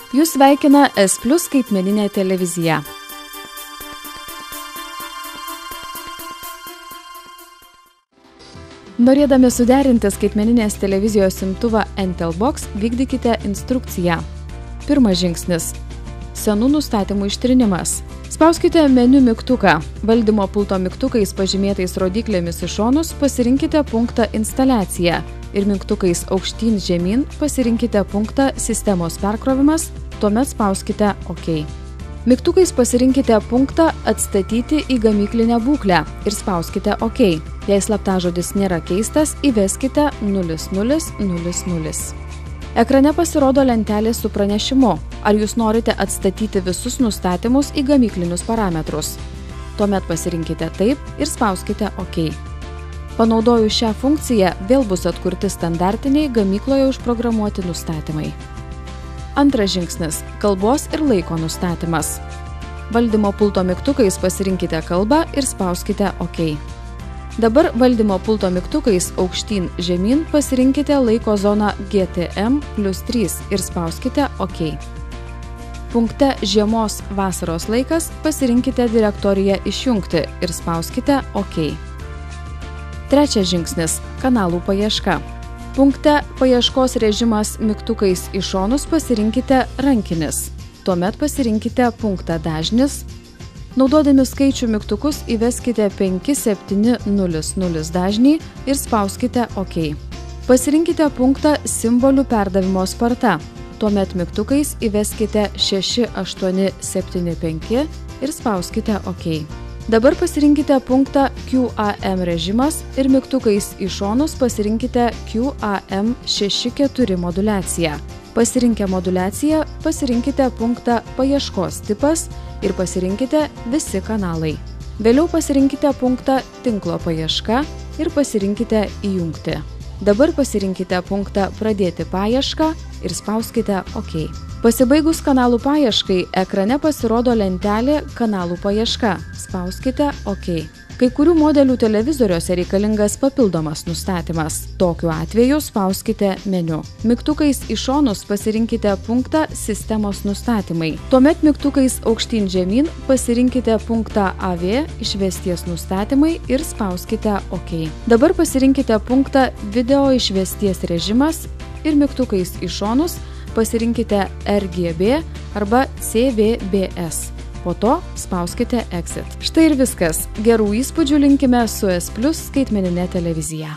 Jūs sveikina S+ skaitmeninė televizija. Norėdami suderinti skaitmeninės televizijos imtuvą Entelbox, vykdykite instrukciją. Pirmas žingsnis. Senų nustatymų ištrinimas. Spauskite meniu mygtuką. Valdymo pulto mygtukais pažymėtais rodiklėmis į šonus pasirinkite punktą Instaliacija ir mygtukais aukštyn žemyn pasirinkite punktą Sistemos perkrovimas, tuomet spauskite OK. Mygtukais pasirinkite punktą Atstatyti į gamyklinę būklę ir spauskite OK. Jei slaptažodis nėra keistas, įveskite 0000. Ekrane pasirodo lentelė su pranešimu, ar jūs norite atstatyti visus nustatymus į gamyklinius parametrus. Tuomet pasirinkite Taip ir spauskite OK. Panaudojus šią funkciją, vėl bus atkurti standartiniai gamykloje užprogramuoti nustatymai. Antras žingsnis – kalbos ir laiko nustatymas. Valdymo pulto mygtukais pasirinkite kalbą ir spauskite OK. Dabar valdymo pulto mygtukais aukštyn žemyn pasirinkite laiko zoną GTM+3 ir spauskite OK. Punkte Žiemos vasaros laikas pasirinkite direktoriją Išjungti ir spauskite OK. Trečias žingsnis – kanalų paieška. Punkte Paieškos režimas mygtukais į šonus pasirinkite Rankinis. Tuomet pasirinkite punktą Dažnis. Naudodami skaičių mygtukus įveskite 5700 dažnį ir spauskite OK. Pasirinkite punktą Simbolių perdavimo sparta. Tuomet mygtukais įveskite 6875 ir spauskite OK. Dabar pasirinkite punktą QAM režimas ir mygtukais į šonus pasirinkite QAM64 moduliaciją. Pasirinkę moduliaciją, pasirinkite punktą Paieškos tipas ir pasirinkite Visi kanalai. Vėliau pasirinkite punktą Tinklo paieška ir pasirinkite Įjungti. Dabar pasirinkite punktą Pradėti paiešką ir spauskite OK. Pasibaigus kanalų paieškai, ekrane pasirodo lentelė Kanalų paieška. Spauskite OK. Kai kurių modelių televizoriuose reikalingas papildomas nustatymas. Tokiu atveju spauskite meniu. Mygtukais į šonus pasirinkite punktą Sistemos nustatymai. Tuomet mygtukais aukštyn žemyn pasirinkite punktą AV išvesties nustatymai ir spauskite OK. Dabar pasirinkite punktą Video išvesties režimas ir mygtukais į šonus pasirinkite RGB arba CVBS. Po to spauskite Exit. Štai ir viskas. Gerų įspūdžių linkime su S+ skaitmeninė televizija.